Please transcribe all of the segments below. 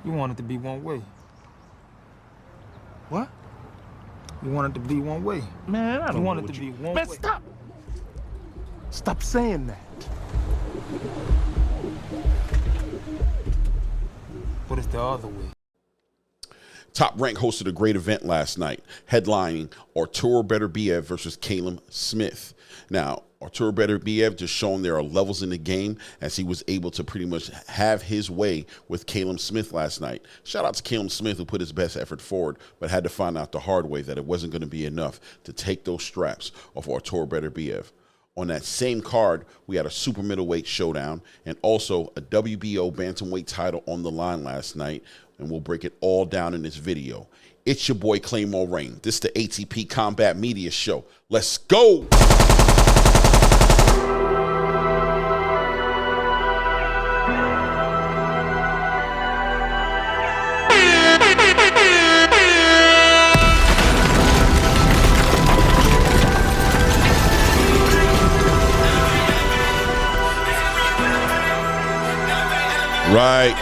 You want it to be one way. What? You want it to be one way. Man, I don't You know want it what to be you... one Man, way. stop! Stop saying that. But it's the other way. Top Rank hosted a great event last night, headlining Artur Berterbiev versus Callum Smith. Now, Artur Berterbiev just shown there are levels in the game as he was able to pretty much have his way with Callum Smith last night. Shout out to Callum Smith who put his best effort forward, but had to find out the hard way that it wasn't going to be enough to take those straps off Artur Berterbiev. On that same card, we had a super middleweight showdown and also a WBO bantamweight title on the line last night, and we'll break it all down in this video. It's your boy Claymore Rain. This is the ATP Combat Media Show. Let's go! Right.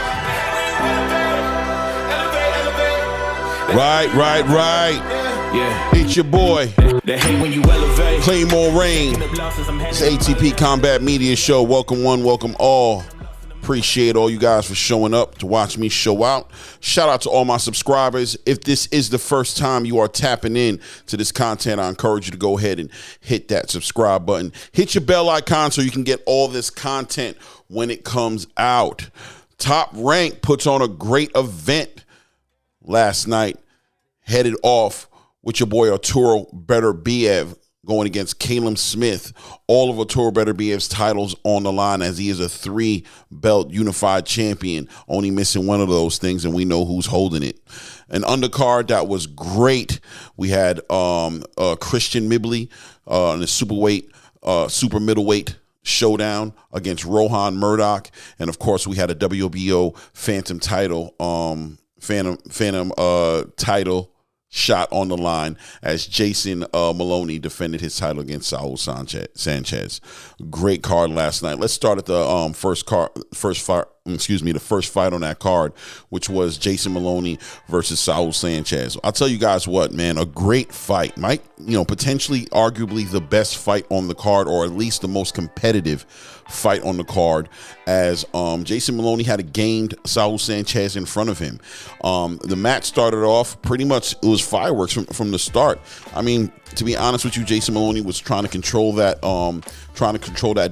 Yeah. It's your boy. They hate when you elevate. Claymore Rain. It's ATP Combat Media Show. Welcome one, welcome all. Appreciate all you guys for showing up to watch me show out. Shout out to all my subscribers. If this is the first time you are tapping in to this content, I encourage you to go ahead and hit that subscribe button. Hit your bell icon so you can get all this content when it comes out. Top Rank puts on a great event last night, headed off with your boy Artur Berterbiev going against Callum Smith. All of Artur Berterbiev's titles on the line as he is a 3-belt unified champion, only missing one of those things, and we know who's holding it. An undercard that was great. We had Christian Midley in the super middleweight showdown against Rohan Murdoch, and of course we had a WBO Phantom title title shot on the line as Jason Maloney defended his title against Saul Sanchez. Great card last night. Let's start at the first fight on that card, which was Jason Maloney versus Saul Sanchez. I'll tell you guys what, man, a great fight. Might, potentially arguably the best fight on the card, or at least the most competitive fight on the card, as Jason Maloney had a gamed Saul Sanchez in front of him. The match started off pretty much, it was fireworks from the start. I mean, to be honest with you, Jason Maloney was trying to control that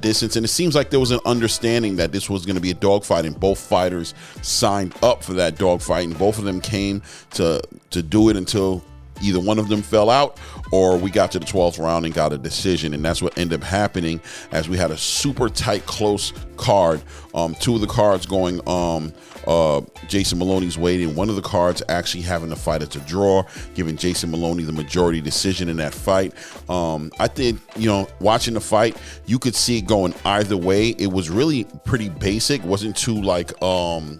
distance, and it seems like there was an understanding that this was going to be a dogfight, and both fighters signed up for that dogfight, and both of them came to do it until either one of them fell out or we got to the 12th round and got a decision, and that's what ended up happening as we had a super tight, close card. Two of the cards going Jason Maloney's way, and one of the cards actually having the fight as a draw, giving Jason Maloney the majority decision in that fight. I think, watching the fight, you could see it going either way. It was really pretty basic, wasn't too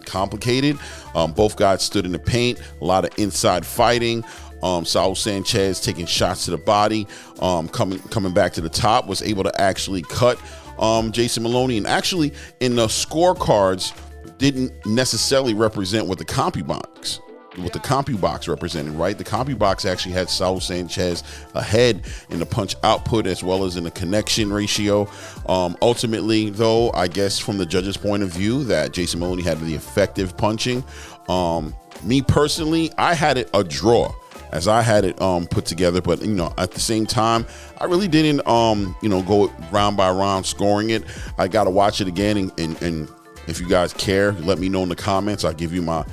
complicated. Both guys stood in the paint, a lot of inside fighting. Saul Sanchez taking shots to the body, coming back to the top, was able to actually cut Jason Maloney, and actually in the scorecards didn't necessarily represent what the CompuBox represented, right? The CompuBox actually had Saul Sanchez ahead in the punch output as well as in the connection ratio. Ultimately, though, I guess from the judge's point of view, that Jason Maloney had the effective punching. Me personally, I had it a draw, as I had it put together, but at the same time, I really didn't go round by round scoring it. I got to watch it again, and if you guys care, let me know in the comments. I'll give you my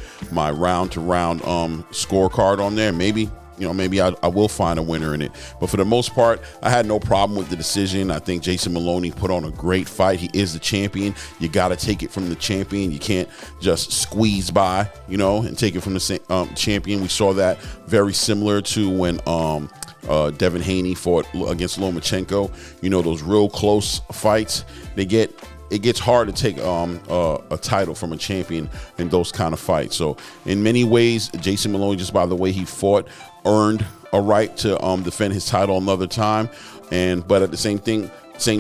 round to round scorecard on there. Maybe I will find a winner in it, but for the most part, I had no problem with the decision. I think Jason Maloney put on a great fight. He is the champion. You got to take it from the champion. You can't just squeeze by, and take it from the champion. We saw that very similar to when Devin Haney fought against Lomachenko. Those real close fights, it gets hard to take a title from a champion in those kind of fights. So in many ways, Jason Maloney, just by the way he fought, earned a right to defend his title another time. But at the same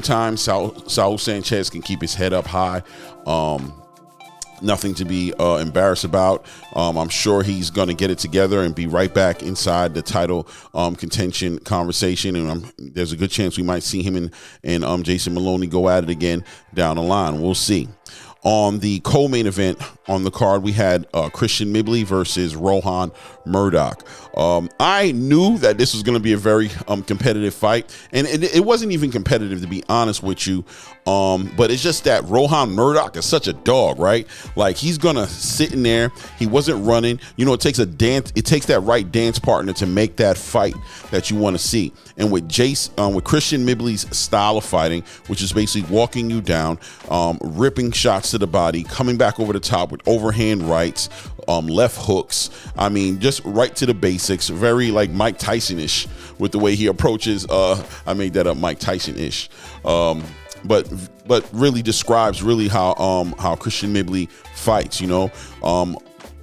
time, Saul Sanchez can keep his head up high. Nothing to be embarrassed about. I'm sure he's going to get it together and be right back inside the title contention conversation. And there's a good chance we might see him and Jason Maloney go at it again down the line. We'll see. On the co-main event on the card, we had Christian Midley versus Rohan Murdoch. I knew that this was going to be a very competitive fight, and it wasn't even competitive, to be honest with you. But it's just that Rohan Murdoch is such a dog, right? Like, he's gonna sit in there. He wasn't running. You know, it takes that right dance partner to make that fight that you want to see. And with with Christian Midley's style of fighting, which is basically walking you down, ripping shots to the body, coming back over the top with overhand rights, left hooks. I mean, just right to the basics. Very like Mike Tyson-ish with the way he approaches. I made that up, Mike Tyson-ish. But really describes really how Christian Midley fights. You know,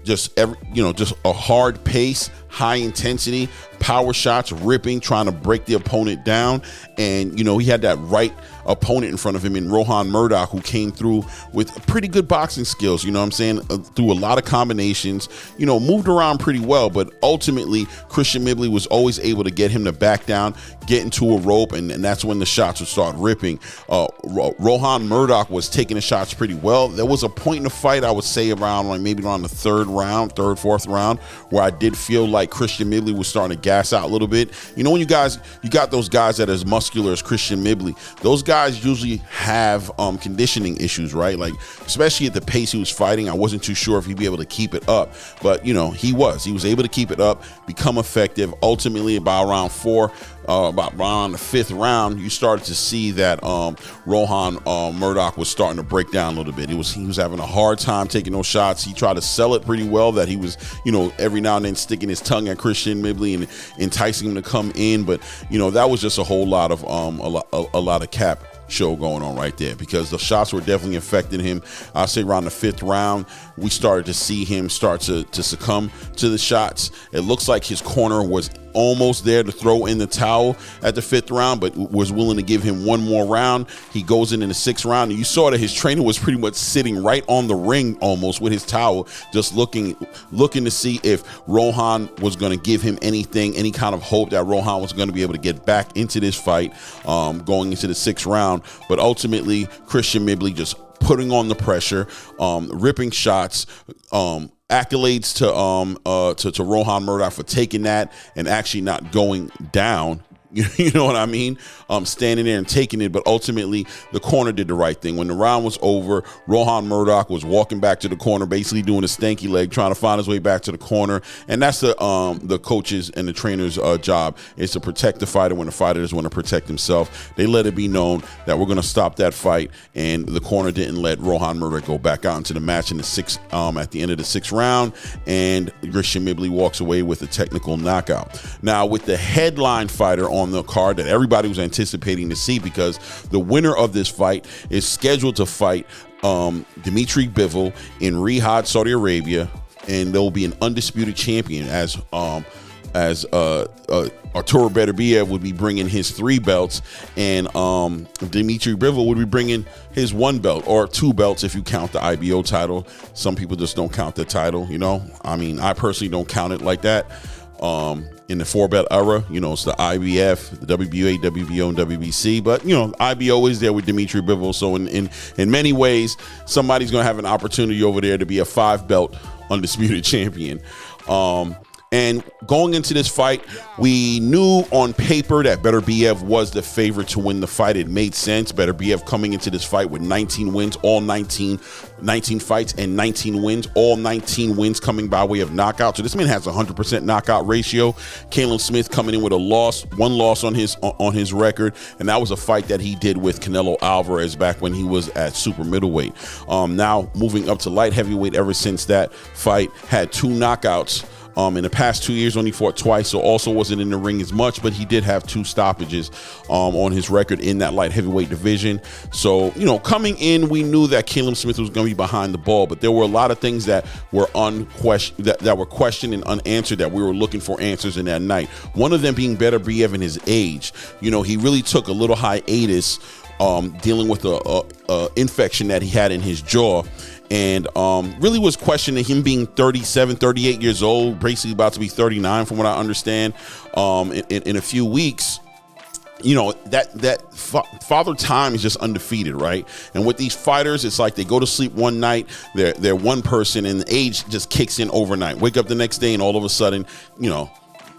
just a hard pace, high intensity, power shots, ripping, trying to break the opponent down. And, you know, he had that right opponent in front of him in Rohan Murdoch, who came through with pretty good boxing skills, you know what I'm saying, through a lot of combinations, you know, moved around pretty well. But ultimately, Christian Midley was always able to get him to back down, get into a rope, and that's when the shots would start ripping. Rohan Murdoch was taking the shots pretty well. There was a point in the fight, I would say around the third, fourth round, where I did feel like Christian Midley was starting to gas out a little bit. You know, when you got those guys that are as muscular as Christian Midley, those guys usually have conditioning issues, right? Like, especially at the pace he was fighting, I wasn't too sure if he'd be able to keep it up, but you know, he was able to keep it up, become effective. Ultimately, about round around the fifth round, you started to see that Rohan Murdoch was starting to break down a little bit. He was having a hard time taking those shots. He tried to sell it pretty well, that he was, you know, every now and then sticking his tongue at Christian Midley and enticing him to come in. But you know, that was just a whole lot of a lot of cap show going on right there, because the shots were definitely affecting him. I'll say around the fifth round, we started to see him start to succumb to the shots. It looks like his corner was almost there to throw in the towel at the fifth round, but was willing to give him one more round. He goes in the sixth round, and you saw that his trainer was pretty much sitting right on the ring almost with his towel, just looking to see if Rohan was going to give him any kind of hope that Rohan was going to be able to get back into this fight going into the sixth round. But ultimately, Christian Midley just putting on the pressure, ripping shots, accolades to Rohan Murdoch for taking that and actually not going down. You know what I mean? Standing there and taking it, but ultimately the corner did the right thing. When the round was over, Rohan Murdoch was walking back to the corner, basically doing a stanky leg, trying to find his way back to the corner. And that's the coaches and the trainers' job, is to protect the fighter when the fighter doesn't want to protect himself. They let it be known that we're going to stop that fight, and the corner didn't let Rohan Murdoch go back out into the match in the at the end of the sixth round, and Christian Midley walks away with a technical knockout. Now, with the headline fighter on the card that everybody was anticipating to see, because the winner of this fight is scheduled to fight Dmitry Bivol in Riyadh, Saudi Arabia, and there will be an undisputed champion as Artur Berterbiev would be bringing his 3 belts, and Dmitry Bivol would be bringing his 1 belt, or 2 belts if you count the IBO title. Some people just don't count the title, you know. I mean, I personally don't count it like that. In the 4-belt era, you know, it's the IBF, the WBA, WBO, and WBC. But, you know, IBO is there with Dmitry Bivol. So in many ways, somebody's going to have an opportunity over there to be a 5-belt undisputed champion. And going into this fight, we knew on paper that Berterbiev was the favorite to win the fight. It made sense. Berterbiev coming into this fight with 19 wins, all 19 fights and 19 wins, all 19 wins coming by way of knockout. So this man has a 100% knockout ratio. Callum Smith coming in with one loss on his record, and that was a fight that he did with Canelo Alvarez back when he was at super middleweight. Now moving up to light heavyweight, ever since that fight, had 2 knockouts. In the past 2 years, only fought twice, so also wasn't in the ring as much, but he did have 2 stoppages on his record in that light heavyweight division. So, you know, coming in, we knew that Callum Smith was going to be behind the ball, but there were a lot of things that were that were questioned and unanswered, that we were looking for answers in that night. One of them being Berterbiev and his age. You know, he really took a little hiatus dealing with a infection that he had in his jaw. and really was questioning him being 37, 38 years old, basically about to be 39 from what I understand, in a few weeks. You know, that Father Time is just undefeated, right? And with these fighters, it's like they go to sleep one night, they're one person, and the age just kicks in overnight. Wake up the next day, and all of a sudden, you know,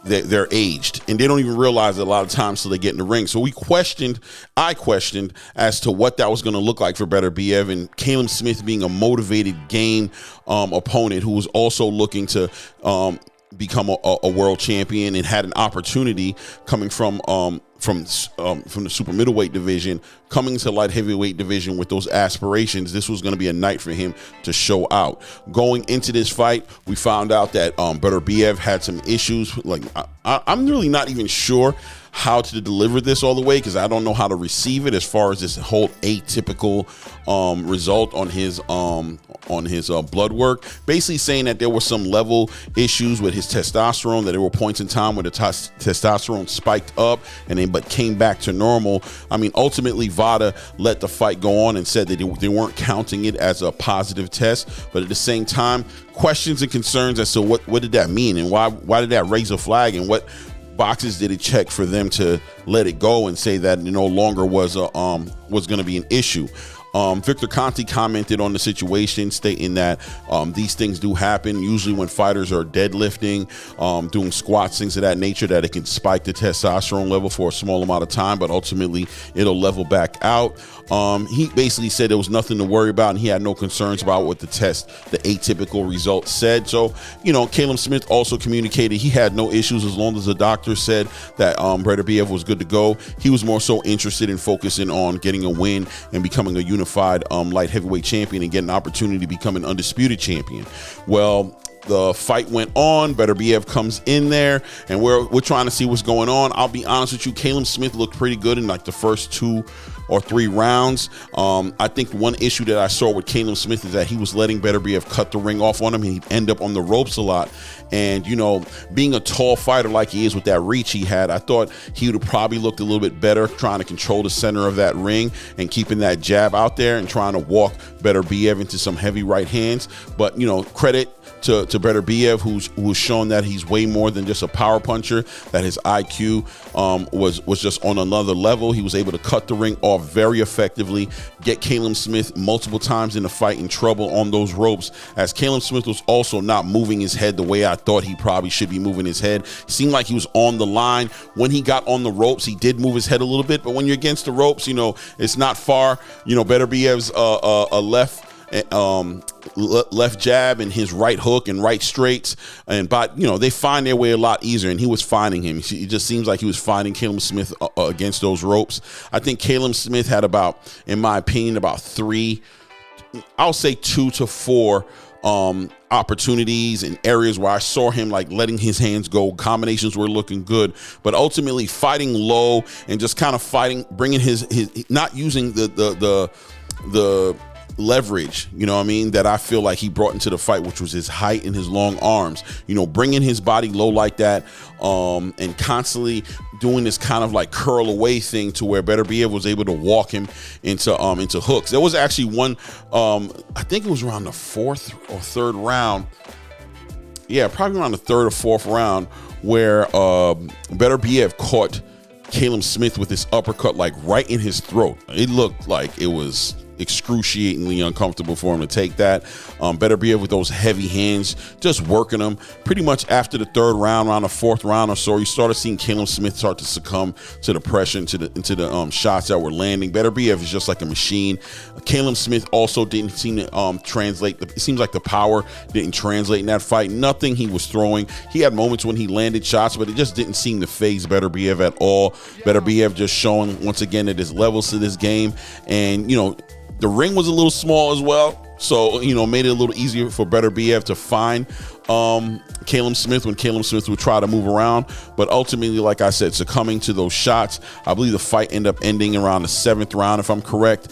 they're aged, and they don't even realize it a lot of times till they get in the ring. So I questioned as to what that was going to look like for Berterbiev, and Callum Smith being a motivated game opponent who was also looking to become a world champion and had an opportunity coming from the super middleweight division, coming to light heavyweight division with those aspirations. This was going to be a night for him to show out. Going into this fight, we found out that Berterbiev had some issues. Like I'm really not even sure how to deliver this all the way, because I don't know how to receive it as far as this whole atypical result on his blood work, basically saying that there were some level issues with his testosterone, that there were points in time where the testosterone spiked up and then but came back to normal. I mean, ultimately VADA let the fight go on and said that they weren't counting it as a positive test, but at the same time, questions and concerns as to what did that mean, and why did that raise a flag, and what boxes did it check for them to let it go and say that it no longer was going to be an issue. Victor Conti commented on the situation, stating that these things do happen usually when fighters are deadlifting, doing squats, things of that nature, that it can spike the testosterone level for a small amount of time, but ultimately it'll level back out. He basically said there was nothing to worry about, and he had no concerns about what the atypical results said. So, you know, Callum Smith also communicated he had no issues as long as the doctor said that Berterbiev was good to go. He was more so interested in focusing on getting a win and becoming a unified light heavyweight champion and getting an opportunity to become an undisputed champion. Well, the fight went on. Berterbiev comes in there, and we're trying to see what's going on. I'll be honest with you, Callum Smith looked pretty good in like the first 2 or 3 rounds. I think one issue that I saw with Callum Smith is that he was letting Berterbiev cut the ring off on him, and he'd end up on the ropes a lot. And, you know, being a tall fighter like he is with that reach he had, I thought he would have probably looked a little bit better trying to control the center of that ring and keeping that jab out there and trying to walk Berterbiev into some heavy right hands. But, you know, credit to Berterbiev, who's shown that he's way more than just a power puncher, that his IQ was just on another level. He was able to cut the ring off very effectively, get Callum Smith multiple times in the fight in trouble on those ropes, as Callum Smith was also not moving his head the way I thought he probably should be moving his head. Seemed like he was on the line. When he got on the ropes, he did move his head a little bit, but when you're against the ropes, you know, it's not far. You know, Berterbiev's left jab and his right hook and right straights, but you know, they find their way a lot easier, and he was finding him. It just seems like he was finding Callum Smith against those ropes. I think Callum Smith had about, in my opinion, about 3, I'll say 2 to 4 opportunities and areas where I saw him like letting his hands go. Combinations were looking good, but ultimately fighting low and just kind of fighting, bringing his not using the leverage, you know what I mean, that I feel like he brought into the fight, which was his height and his long arms. You know, bringing his body low like that, and constantly doing this kind of like curl away thing to where Berterbiev was able to walk him into hooks. There was actually one, I think it was around the 4th or 3rd round. Yeah, probably around the 3rd or 4th round, where Berterbiev caught Callum Smith with this uppercut like right in his throat. It looked like it was excruciatingly uncomfortable for him to take that. Berterbiev with those heavy hands, just working him. Pretty much after the 3rd round, around the 4th round or so, you started seeing Callum Smith start to succumb to the pressure, into the shots that were landing. Berterbiev is just like a machine. Callum Smith also didn't seem to translate. It seems like the power didn't translate in that fight. Nothing he was throwing. He had moments when he landed shots, but it just didn't seem to faze Berterbiev at all. Berterbiev just showing once again that there's levels to this game, and you know, the ring was a little small as well, so you know, made it a little easier for Berterbiev to find Callum Smith when Callum Smith would try to move around, but ultimately, like I said, succumbing to those shots. I believe the fight ended up ending around the 7th round, if I'm correct.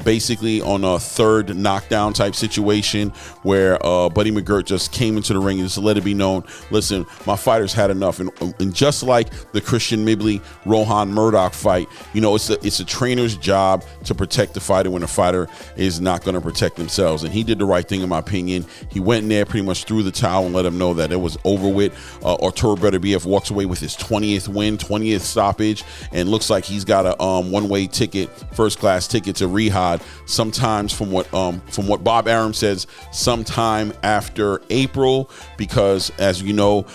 Basically on a 3rd knockdown type situation where Buddy McGirt just came into the ring and just let it be known, listen, my fighters had enough. And just like the Christian Midley Rohan Murdoch fight, you know, it's a trainer's job to protect the fighter when the fighter is not going to protect themselves. And he did the right thing, in my opinion. He went in there, pretty much threw the towel and let him know that it was over with. Artur Berterbiev walks away with his 20th win, 20th stoppage, and looks like he's got a one-way ticket, first-class ticket to Riyadh. Sometimes, from what Bob Arum says, sometime after April, because as you know,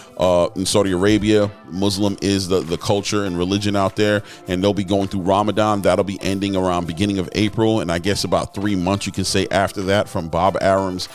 in Saudi Arabia, Muslim is the culture and religion out there, and they'll be going through Ramadan. That'll be ending around beginning of April, and I guess about 3 months, you can say, after that, from Bob Arum's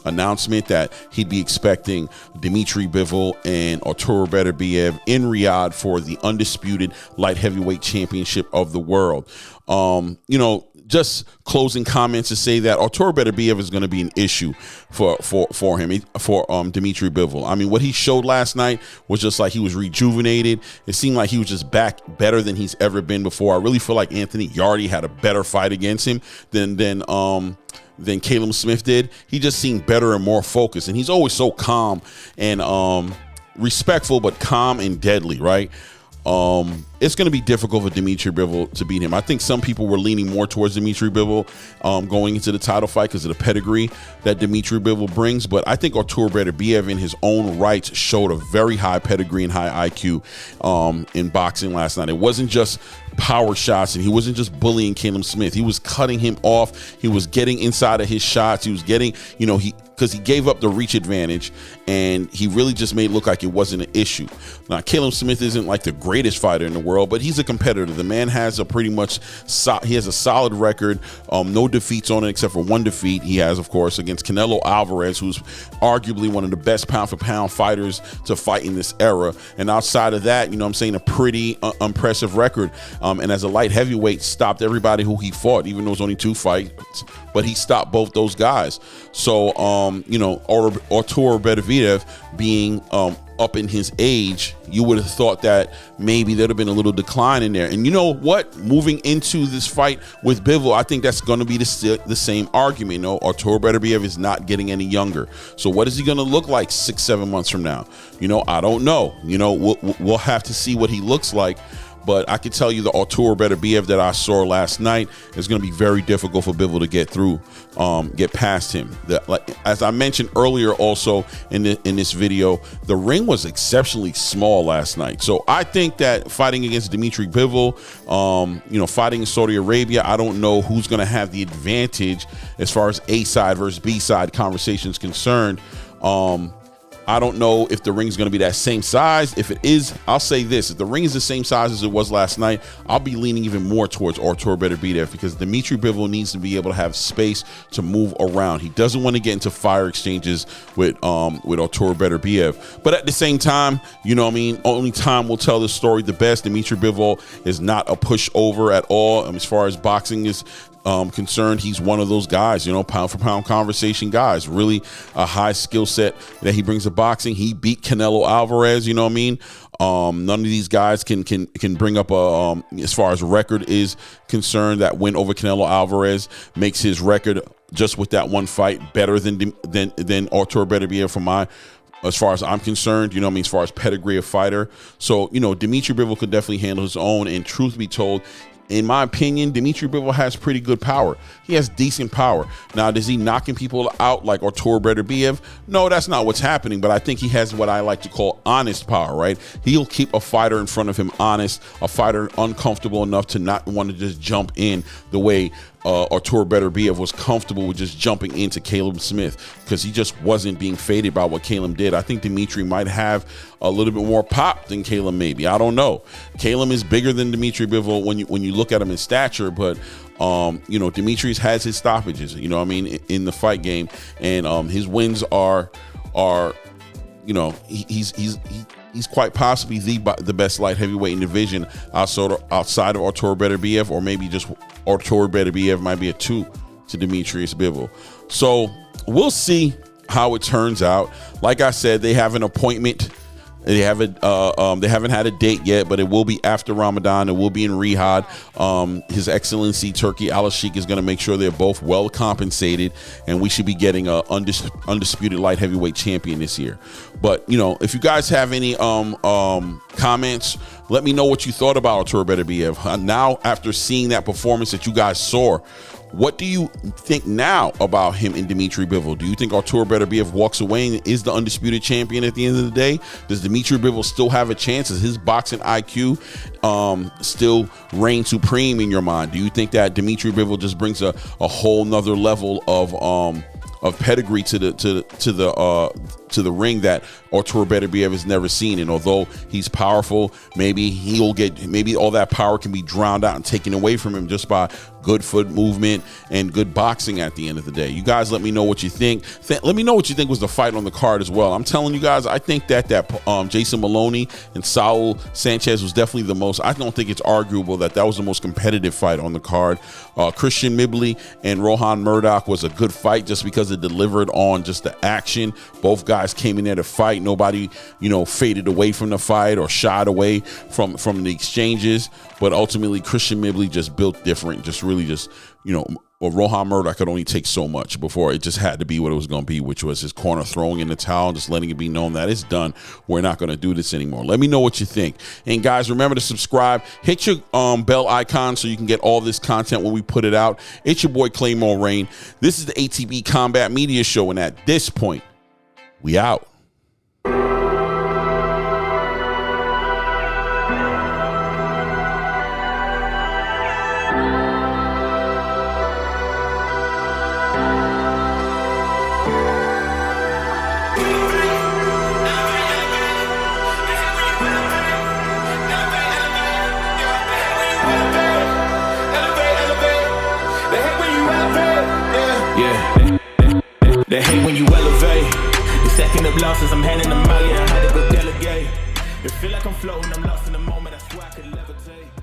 announcement that he'd be expecting Dmitry Bivol and Artur Berterbiev in Riyadh for the undisputed light heavyweight championship of the world. You know, just closing comments to say that Artur Berterbiev is going to be an issue for Dmitry Bivol. I mean, what he showed last night was just like he was rejuvenated. It seemed like he was just back better than he's ever been before. I really feel like Anthony Yarde had a better fight against him than Callum Smith did. He just seemed better and more focused, and he's always so calm and respectful, but calm and deadly, right? It's going to be difficult for Dmitry Bivol to beat him. I think some people were leaning more towards Dmitry Bivol going into the title fight because of the pedigree that Dmitry Bivol brings. But I think Artur Berterbiev in his own right showed a very high pedigree and high IQ in boxing last night. It wasn't just power shots, and he wasn't just bullying Callum Smith. He was cutting him off. He was getting inside of his shots. He was getting, you know, because he gave up the reach advantage, and he really just made it look like it wasn't an issue. Now, Callum Smith isn't like the greatest fighter in the world, but he's a competitor. The man has a pretty much he has a solid record, no defeats on it except for one defeat he has, of course, against Canelo Alvarez, who's arguably one of the best pound-for-pound fighters to fight in this era. And outside of that, you know what I'm saying, a pretty impressive record. And as a light heavyweight, stopped everybody who he fought, even though it was only 2 fights, but he stopped both those guys. So, you know, Artur Berterbiev being up in his age, you would have thought that maybe there'd have been a little decline in there. And you know what? Moving into this fight with Bivol, I think that's going to be the same argument. You know, Artur Berterbiev is not getting any younger. So what is he going to look like 6-7 months from now? You know, I don't know. You know, we'll have to see what he looks like. But I can tell you the Artur Berterbiev that I saw last night is going to be very difficult for Bivol to get through, get past him. Like as I mentioned earlier, also in this video, the ring was exceptionally small last night. So I think that fighting against Dmitry Bivol, you know, fighting in Saudi Arabia, I don't know who's going to have the advantage as far as A side versus B side conversations concerned. I don't know if the ring's going to be that same size. If it is, I'll say this. If the ring is the same size as it was last night, I'll be leaning even more towards Artur Berterbiev because Dmitry Bivol needs to be able to have space to move around. He doesn't want to get into fire exchanges with Artur Berterbiev. But at the same time, you know what I mean, only time will tell the story the best. Dmitry Bivol is not a pushover at all. As far as boxing is concerned, he's one of those guys, you know, pound for pound conversation guys, really a high skill set that he brings to boxing. He beat Canelo Alvarez, you know what I mean? None of these guys can bring up a as far as record is concerned, that win over Canelo Alvarez makes his record just with that one fight better than Artur Berterbiev as far as I'm concerned, you know what I mean, as far as pedigree of fighter. So, you know, Dmitry Bivol could definitely handle his own, and truth be told, in my opinion, Dmitry Bivol has pretty good power. He has decent power. Now, is he knocking people out like Artur Berterbiev? No, that's not what's happening, but I think he has what I like to call honest power, right? He'll keep a fighter in front of him honest, a fighter uncomfortable enough to not want to just jump in the way Artur Berterbiev was comfortable with just jumping into Callum Smith because he just wasn't being faded by what Callum did. I think Dmitry might have a little bit more pop than Callum, maybe. I don't know. Callum is bigger than Dmitry Bivol when you look at him in stature, but you know, Dimitri's has his stoppages, you know what I mean, in the fight game, and his wins are you know, he's quite possibly the best light heavyweight in the division outside of Artur Berterbiev, or maybe just Artur Berterbiev might be a 2 to Dmitry Bivol. So we'll see how it turns out. Like I said, they have an appointment. They haven't had a date yet, but it will be after Ramadan. It will be in Riyadh. His Excellency Turki Al-Sheikh is going to make sure they're both well compensated, and we should be getting a undisputed light heavyweight champion this year. But you know, if you guys have any comments, let me know what you thought about Artur Berterbiev. Now, after seeing that performance that you guys saw, what do you think now about him and Dmitry Bivol? Do you think Artur Berterbiev walks away and is the undisputed champion at the end of the day? Does Dmitry Bivol still have a chance? Is his boxing IQ still reign supreme in your mind? Do you think that Dmitry Bivol just brings a whole nother level of pedigree to the ring that Artur Berterbiev has never seen? And although he's powerful, maybe all that power can be drowned out and taken away from him just by good foot movement and good boxing at the end of the day. You guys let me know what you think. Let me know what you think was the fight on the card as well. I'm telling you guys, I think that Jason Maloney and Saul Sanchez was definitely the most, I don't think it's arguable that was the most competitive fight on the card. Christian Midley and Rohan Murdoch was a good fight just because it delivered on just the action. Both guys came in there to fight. Nobody, you know, faded away from the fight or shied away from the exchanges. But ultimately, Christian Midley just built different, you know, Rohan Murdoch could only take so much before it just had to be what it was going to be, which was his corner throwing in the towel and just letting it be known that it's done. We're not going to do this anymore. Let me know what you think. And guys, remember to subscribe. Hit your bell icon so you can get all this content when we put it out. It's your boy Claymore Rain. This is the ATB Combat Media Show, and at this point, we out. They hate when you elevate. The second of losses, I'm handing them out. Yeah, I had to go delegate. It feel like I'm floating, I'm lost in the moment. I swear I could levitate.